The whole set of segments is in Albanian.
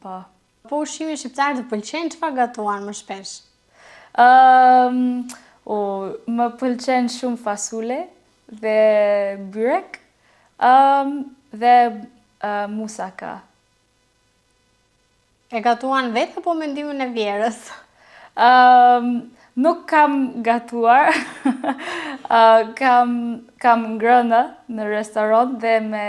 Po. Po ushqimi shqiptar të pëlqen, çfarë gatuan më shpesh? Më pëlqen shumë fasule dhe byrek dhe musaka. E gatuan vetë apo me ndihmën e vjerës? Nuk kam gatuar, kam ngrënë në restoran dhe me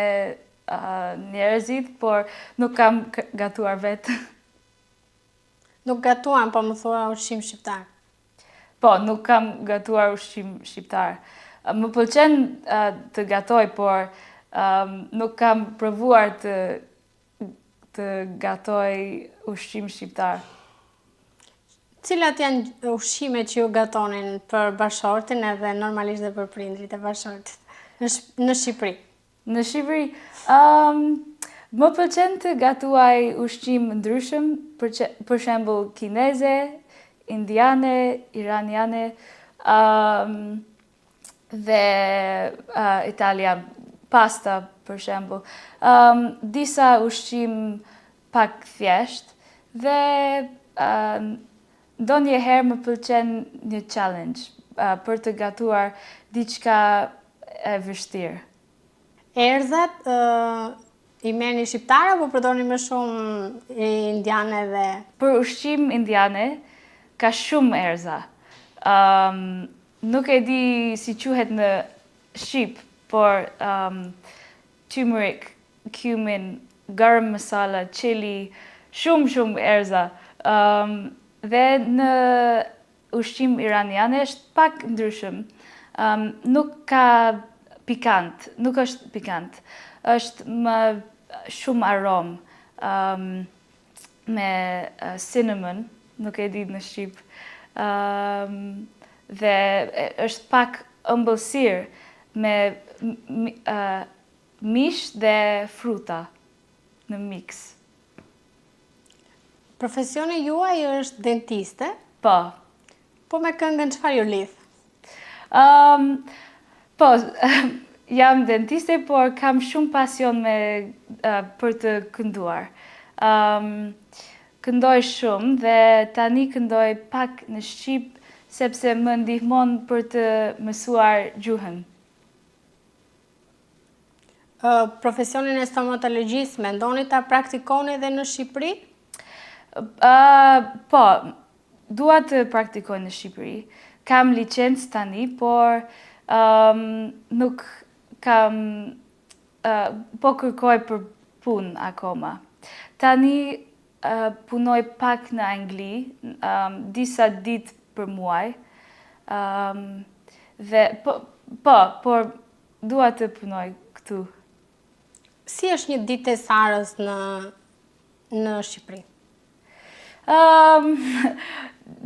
njerëzit, por nuk kam gatuar vetë. Nuk gatuan, po më thua ushqim shqiptar. Po, nuk kam gatuar ushqim shqiptar. Më pëlqen të gatoj, por nuk kam provuar të gatoj ushqim shqiptar. Cilat janë ushqime që ju gatonin për bashortin edhe normalisht dhe për prindrit e bashortit në Shqipëri? Në Shqipëri, më pëlqen të gatuaj ushqim ndryshëm, për shembull kineze, indiane, iraniane dhe italian, pasta për shembull. Disa ushqim pak thjesht dhe ndonjëherë më pëlqen një challenge për të gatuar diçka e vështirë. Erëzat i merrni shqiptar apo përdorni më shumë indiane dhe... Për ushqim indiane ka shumë erëza. Nuk e di si quhet në Shqip, por turmeric, cumin, garam masala, chili, shumë erëza. Dhe në ushqim iraniane është pak ndryshëm. Nuk ka pikant, nuk është pikant. Është më shumë aromë me cinnamon, nuk e di në Shqip. Dhe është pak ëmbëlsirë me mish dhe fruta në mix. Profesioni juaj është dentiste? Po. Po me këngën çfarë ju lidh? Po, jam dentiste, por kam shumë pasion për të kënduar. Këndoj shumë dhe tani këndoj pak në Shqip, sepse më ndihmon për të mësuar gjuhën. Profesionin e stomatologjisë mendoni ta praktikoni edhe në Shqipëri? Po, dua të praktikoj në Shqipëri. Kam licencë tani, por nuk kam... po kërkoj për punë akoma. Tani punoj pak në Angli, disa ditë për muaj. Dhe por dua të punoj këtu. Si është një ditë e Sarës në Shqipëri?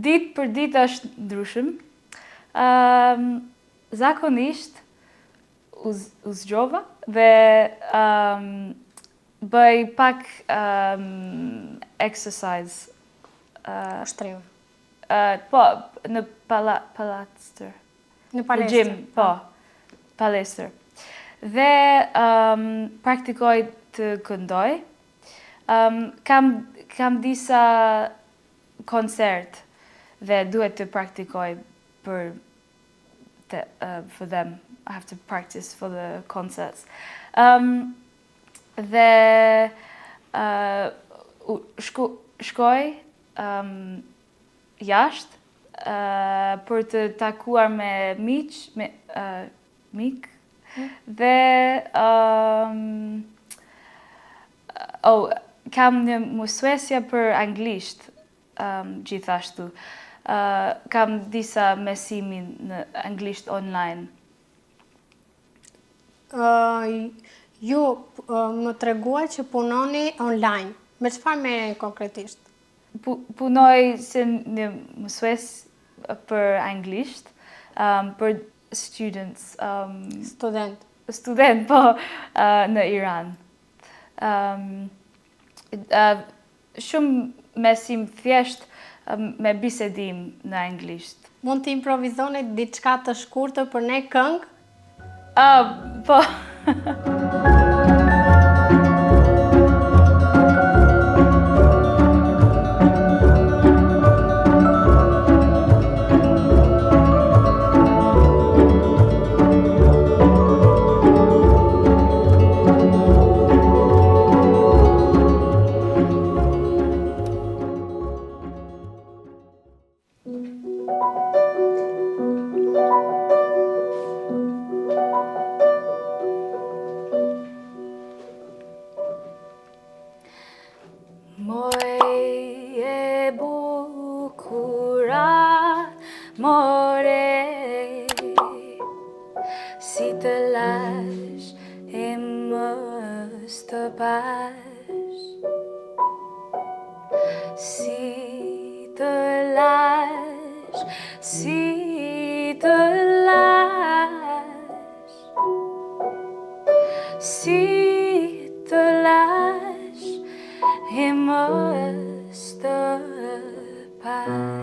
Ditë për ditë është ndryshëm. Zakonisht u zgjova dhe bëj pak exercise. Ushtrim. Po, në palestër. Në palestër. Gym, po, palestër. Dhe praktikoj të këndoj. Kam disa koncert dhe duhet të praktikoj for them. I have to practice for the concerts. Dhe shkoj jashtë për të takuar me mik dhe kam një mësuesja për anglisht gjithashtu. Kam disa mësimin në anglisht online. Ju më treguat që punoni online. Me çfarë merreni konkretisht? Punoj si një mësues për anglisht, për students. Student, po, në Iran. Shumë mësim thjesht me bisedim në anglisht. Mund të improvizoni diçka të shkurtër për ne këngë? Po. Moj e bukura, more, si të lash e mos të pash, si të lash, si të lash, si të lash e mos të pash.